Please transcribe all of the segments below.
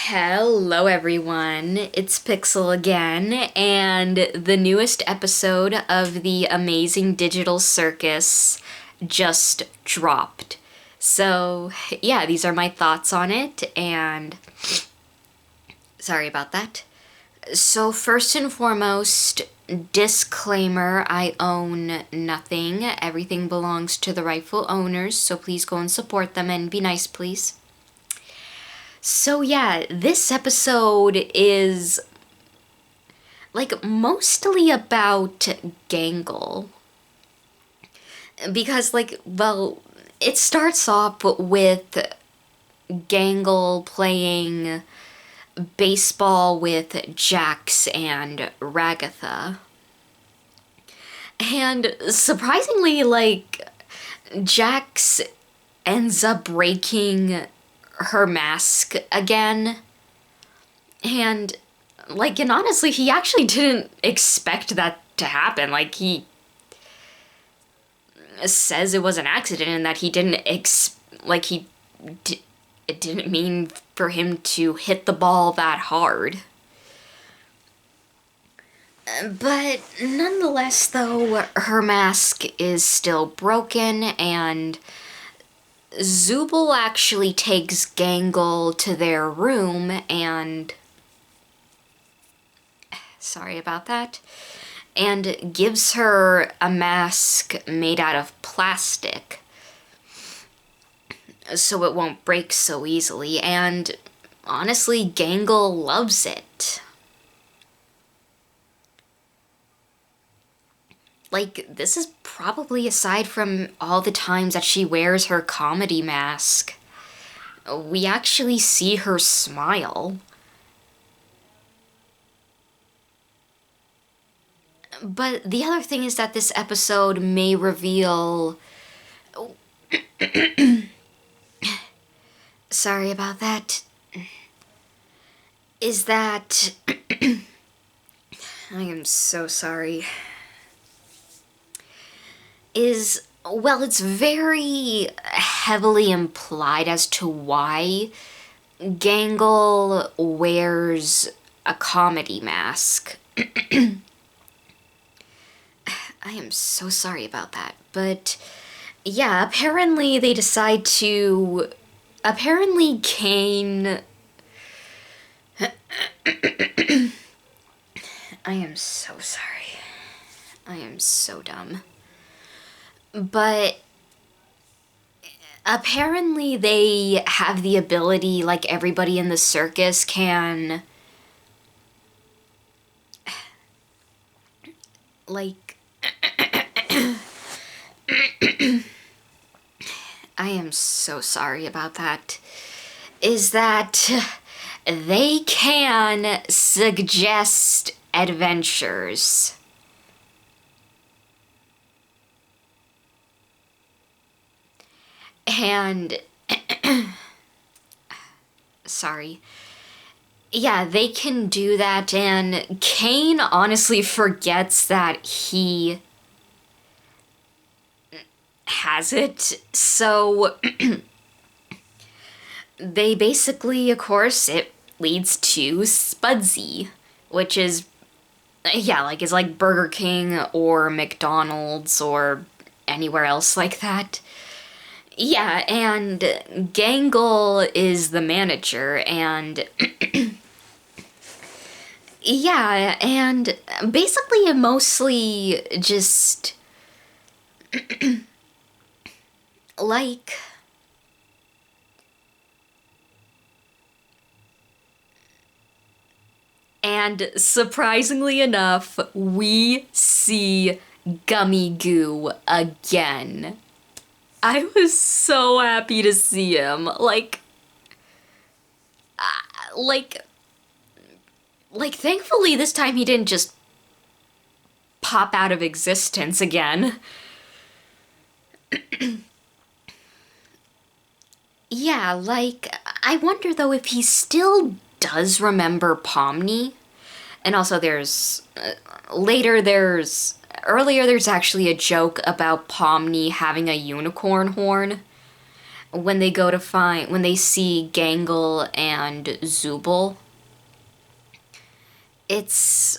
Hello everyone, it's Pixel again, and the newest episode of the Amazing Digital Circus just dropped. So, yeah, these are my thoughts on it, and sorry about that. So, first and foremost, disclaimer, I own nothing. Everything belongs to the rightful owners, so please go and support them and be nice, please. So yeah, this episode is mostly about Gangle. Because it starts off with Gangle playing baseball with Jax and Ragatha. And surprisingly, Jax ends up breaking her mask again. And honestly, he actually didn't expect that to happen. He says it was an accident and that he didn't it didn't mean for him to hit the ball that hard. But nonetheless, though, her mask is still broken, and Zubul actually takes Gangle to their room and... Sorry about that. And gives her a mask made out of plastic so it won't break so easily, and honestly, Gangle loves it. This is probably, aside from all the times that she wears her comedy mask, we actually see her smile. But the other thing is that this episode may reveal... Sorry about that. Is that... I am so sorry. It's very heavily implied as to why Gangle wears a comedy mask. I am so sorry about that, but yeah, apparently they decide to... Apparently Kane... I am so sorry. I am so dumb. But apparently they have the ability, like everybody in the circus can... I am so sorry about that. Is that they can suggest adventures. And... sorry. Yeah, they can do that, and Kane honestly forgets that he has it, so they basically, of course, it leads to Spudsy, which is, yeah, it's like Burger King or McDonald's or anywhere else like that. Yeah, and Gangle is the manager, and yeah, and basically it mostly just and surprisingly enough, we see Gummy Goo again. I was so happy to see him. Thankfully this time he didn't just pop out of existence again. Yeah, I wonder though if he still does remember Pomni. And also earlier there's actually a joke about Pomni having a unicorn horn, when they go to find, when they see Gangle and Zubul. It's,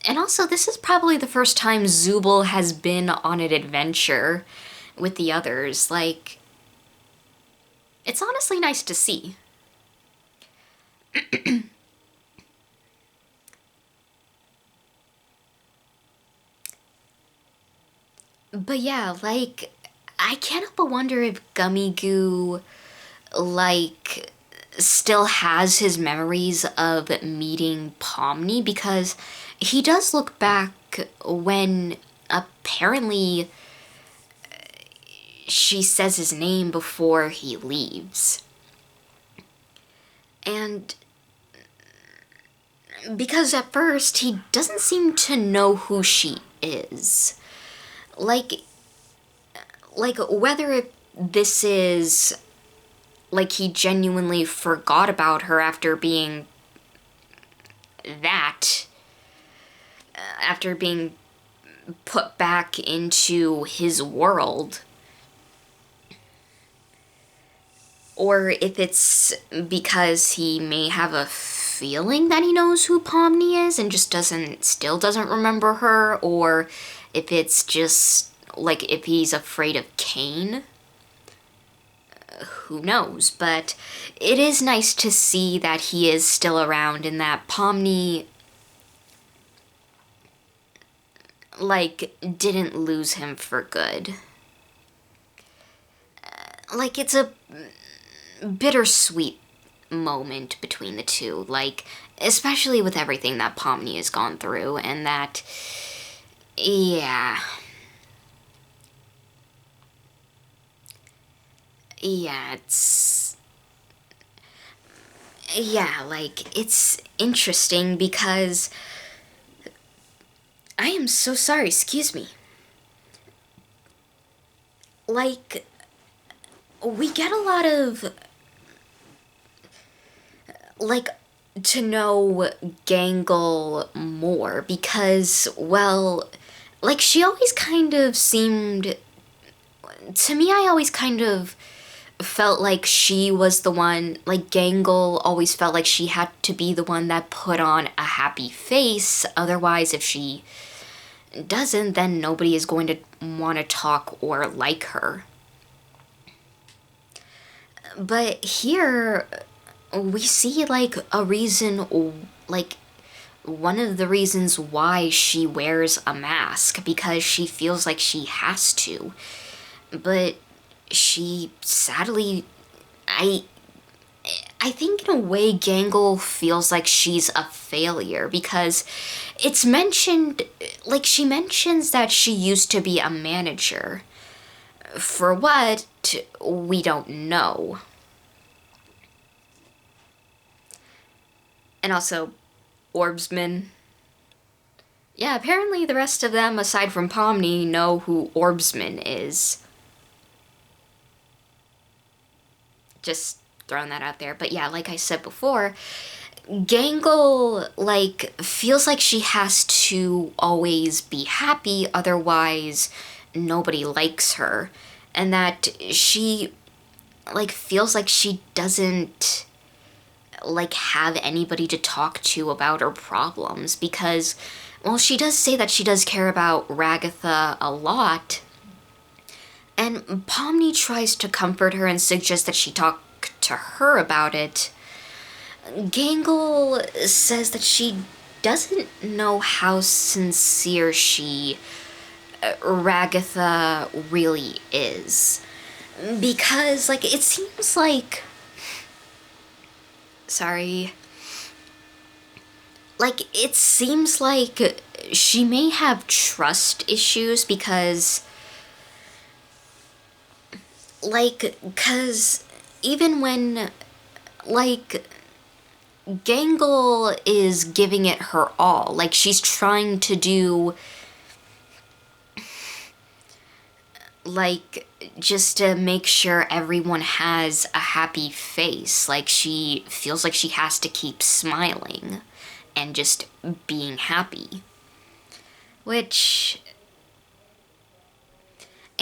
and also this is probably the first time Zubul has been on an adventure with the others. Like, it's honestly nice to see. But yeah, like, I can't help but wonder if Gummy Goo, like, still has his memories of meeting Pomni, because he does look back when apparently she says his name before he leaves. And because at first he doesn't seem to know who she is. Like, whether this is like he genuinely forgot about her after being that, after being put back into his world, or if it's because he may have a feeling that he knows who Pomni is and just still doesn't remember her, or if it's just like if he's afraid of Kane. Who knows? But it is nice to see that he is still around and that Pomni, like, didn't lose him for good. Like, it's a bittersweet moment between the two, like, especially with everything that Pomni has gone through, and that, yeah, it's, yeah, like, it's interesting because, I am so sorry, excuse me. Like, we get a lot of, like, to know Gangle more because, well, like, she always kind of seemed, to me, I always kind of felt like she was the one, like, Gangle always felt like she had to be the one that put on a happy face. Otherwise, if she doesn't, then nobody is going to want to talk or like her. But here, we see, like, a reason, like, one of the reasons why she wears a mask, because she feels like she has to. But she sadly, I think in a way Gangle feels like she's a failure because it's mentioned, like, she mentions that she used to be a manager. For what, we don't know. And also, Orbsman. Yeah, apparently the rest of them, aside from Pomni, know who Orbsman is. Just throwing that out there. But yeah, like I said before, Gangle, like, feels like she has to always be happy, otherwise nobody likes her. And that she, like, feels like she doesn't, like, have anybody to talk to about her problems because, well, she does say that she does care about Ragatha a lot. And Pomni tries to comfort her and suggest that she talk to her about it. Gangle says that she doesn't know how sincere Ragatha really is. Because, like, it seems like... Sorry. Like, it seems like she may have trust issues because... Like, 'cause even when, like, Gangle is giving it her all, like, she's trying to do, like, just to make sure everyone has a happy face. Like, she feels like she has to keep smiling and just being happy. Which...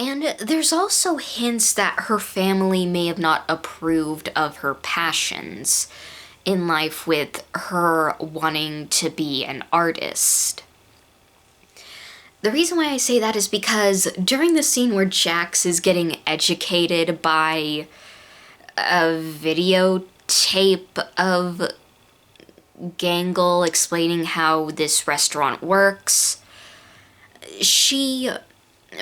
And there's also hints that her family may have not approved of her passions in life, with her wanting to be an artist. The reason why I say that is because during the scene where Jax is getting educated by a videotape of Gangle explaining how this restaurant works, she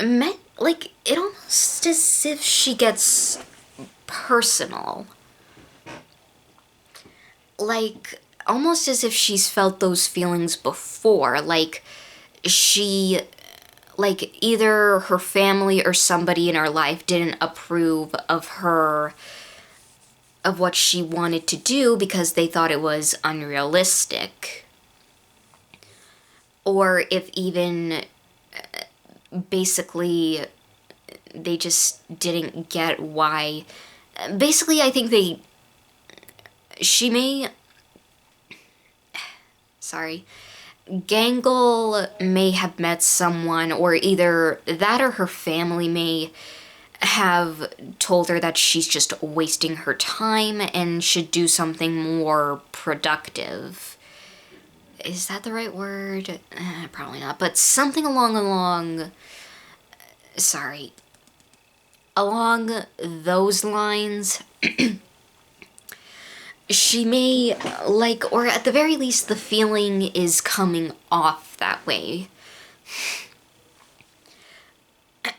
meant, like, it almost as if she gets personal. Like, almost as if she's felt those feelings before. Like, either her family or somebody in her life didn't approve of what she wanted to do because they thought it was unrealistic. Or if even basically they just didn't get why. Basically, I think she may, sorry, Gangle may have met someone, or either that or her family may have told her that she's just wasting her time and should do something more productive. Is that the right word? Probably not, but something along those lines. She may, like, or at the very least, the feeling is coming off that way.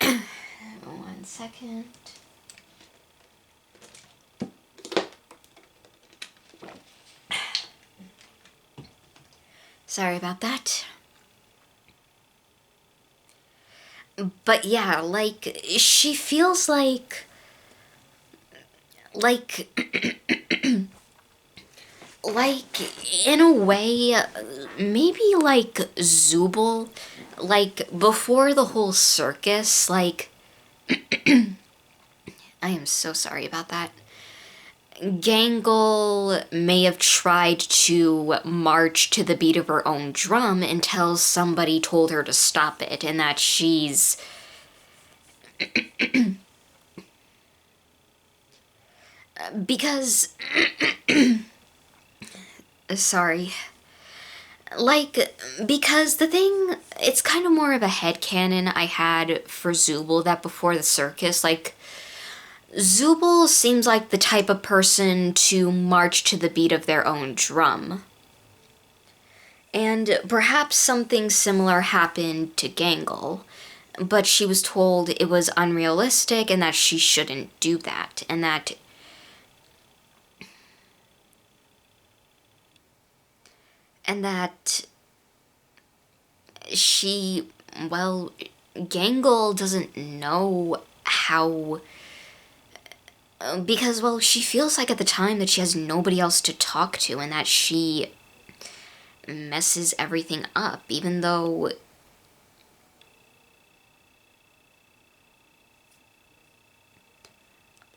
One second. Sorry about that. But yeah, like, she feels like in a way, maybe like Zubul, like, before the whole circus, like, I am so sorry about that. Gangle may have tried to march to the beat of her own drum until somebody told her to stop it, and that she's because sorry. Like, because the thing, it's kind of more of a headcanon I had for Zubul, that before the circus, like, Zubul seems like the type of person to march to the beat of their own drum. And perhaps something similar happened to Gangle, but she was told it was unrealistic and that she shouldn't do that, and that she, well, Gangle doesn't know how, because, well, she feels like at the time that she has nobody else to talk to and that she messes everything up, even though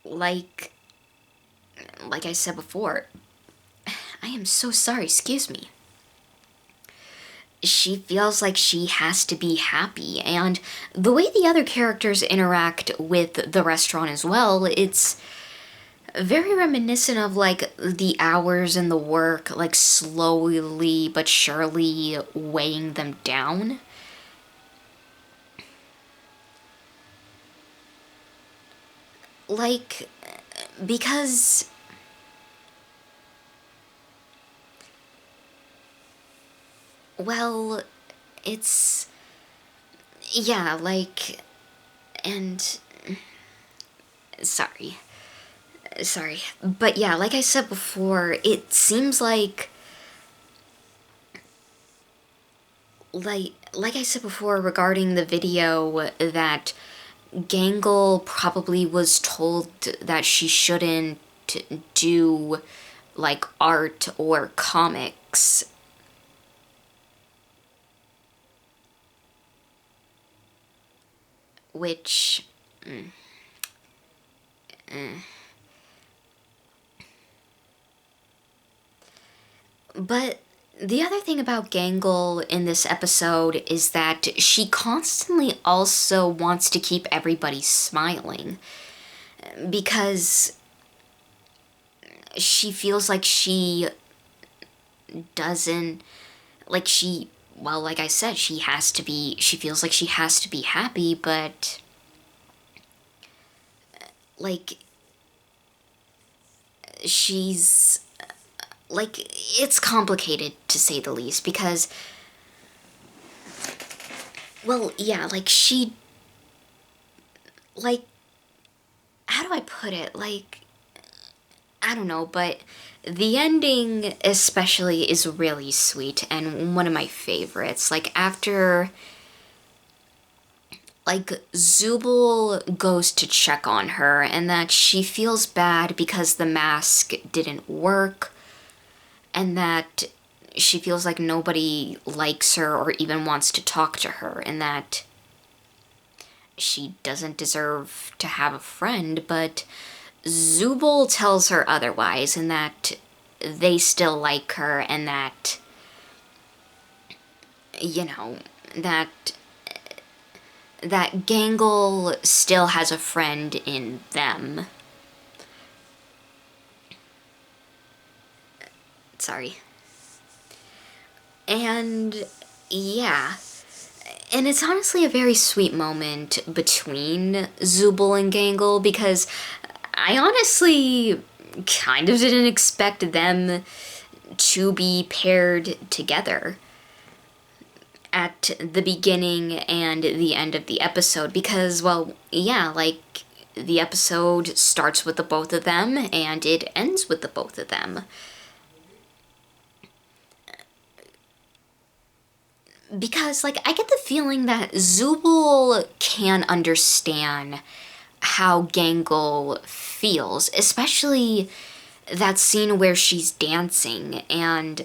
like I said before, I am so sorry, excuse me. She feels like she has to be happy, and the way the other characters interact with the restaurant as well, it's very reminiscent of, like, the hours and the work, like, slowly but surely weighing them down. Like, because well, it's, yeah, like, and sorry, but yeah, like I said before, it seems like I said before regarding the video, that Gangle probably was told that she shouldn't do, like, art or comics. Which, but The other thing about Gangle in this episode is that she constantly also wants to keep everybody smiling because she feels like she doesn't, like she, well, like I said, she feels like she has to be happy, but like she's like, it's complicated to say the least because, well, yeah, like she, like, how do I put it? Like, I don't know, but the ending especially is really sweet and one of my favorites. Like, after, like, Zubul goes to check on her and that she feels bad because the mask didn't work and that she feels like nobody likes her or even wants to talk to her and that she doesn't deserve to have a friend, but Zubul tells her otherwise and that they still like her and that, you know, that Gangle still has a friend in them. Sorry. And yeah. And it's honestly a very sweet moment between Zubul and Gangle because I honestly kind of didn't expect them to be paired together at the beginning and the end of the episode because, well, yeah, like, the episode starts with the both of them and it ends with the both of them. Because, like, I get the feeling that Zubul can understand how Gangle feels, especially that scene where she's dancing and,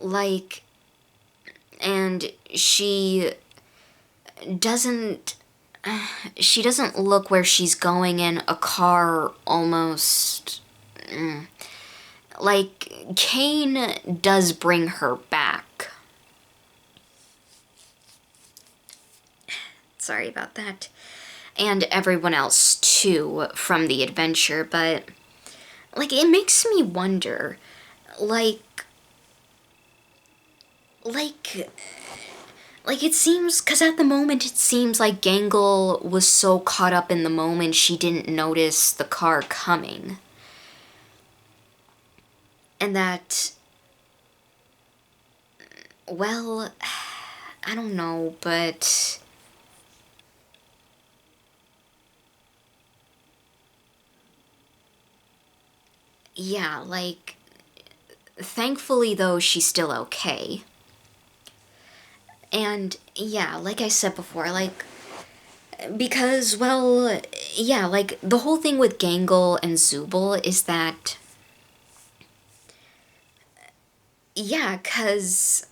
like, and doesn't she doesn't look where she's going in a car almost. Like, Kane does bring her back. Sorry about that. And everyone else too from the adventure, but like, it makes me wonder, like it seems, because at the moment it seems like Gangle was so caught up in the moment she didn't notice the car coming. And that, well, I don't know, but yeah, like, thankfully though, she's still okay. And yeah, like I said before, like, because, well, yeah, like, the whole thing with Gangle and Zubul is that, yeah, because,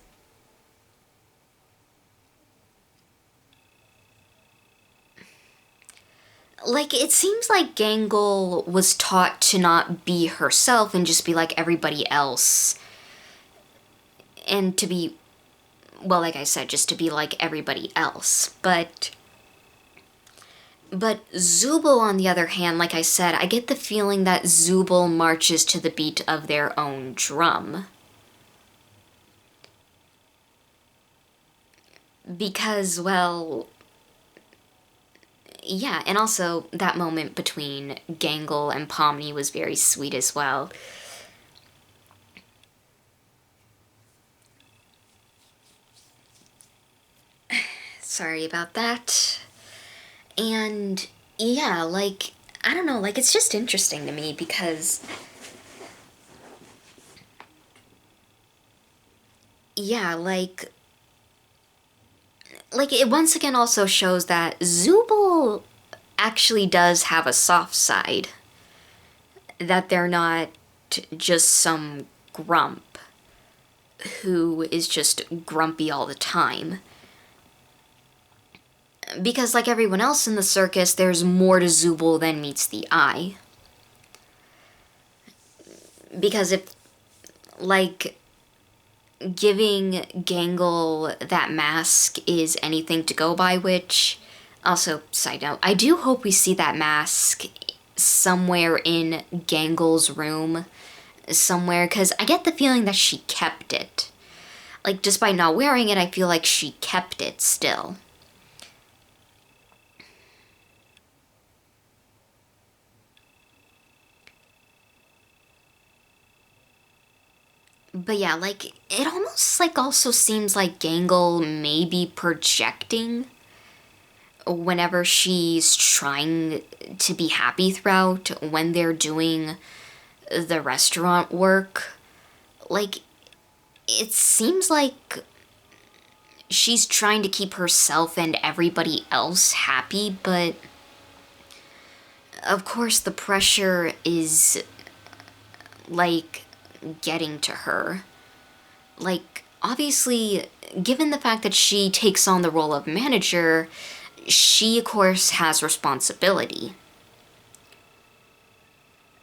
like, it seems like Gangle was taught to not be herself and just be like everybody else. And to be, well, like I said, just to be like everybody else. But Zubul, on the other hand, like I said, I get the feeling that Zubul marches to the beat of their own drum. Because, well, yeah, and also that moment between Gangle and Pomni was very sweet as well. Sorry about that. And yeah, like, I don't know, like, it's just interesting to me because, yeah, like it once again also shows that Zubul actually does have a soft side. That they're not just some grump who is just grumpy all the time. Because, like everyone else in the circus, there's more to Zubul than meets the eye. Because like, giving Gangle that mask is anything to go by, which, also, side note, I do hope we see that mask somewhere in Gangle's room, somewhere, because I get the feeling that she kept it. Like, just by not wearing it, I feel like she kept it still. But yeah, like, it almost, like, also seems like Gangle may be projecting whenever she's trying to be happy throughout, when they're doing the restaurant work. Like, it seems like she's trying to keep herself and everybody else happy, but of course the pressure is, like, getting to her. Like, obviously, given the fact that she takes on the role of manager, she, of course, has responsibility.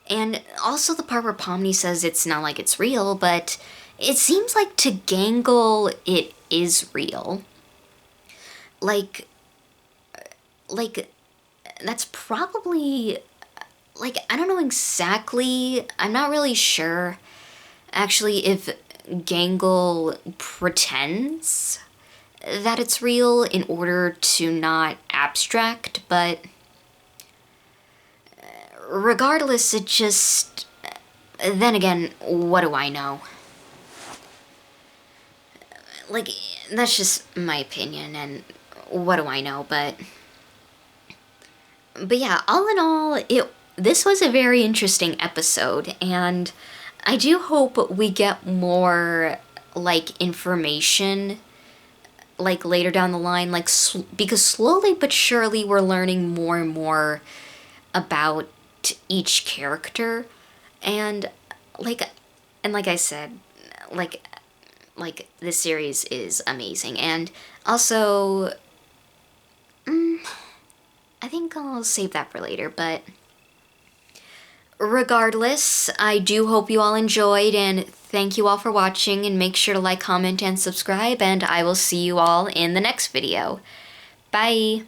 And also the part where Pomni says it's not like it's real, but it seems like to Gangle it is real. Like, that's probably, like, I don't know exactly, I'm not really sure, actually, if Gangle pretends that it's real in order to not abstract, but regardless, it just, then again, what do I know? Like, that's just my opinion, and what do I know, but yeah, all in all, this was a very interesting episode, and I do hope we get more, like, information, like, later down the line, like, because slowly but surely we're learning more and more about each character, and, like I said, like, this series is amazing, and also, I think I'll save that for later, but regardless, I do hope you all enjoyed, and thank you all for watching, and make sure to like, comment, and subscribe, and I will see you all in the next video. Bye!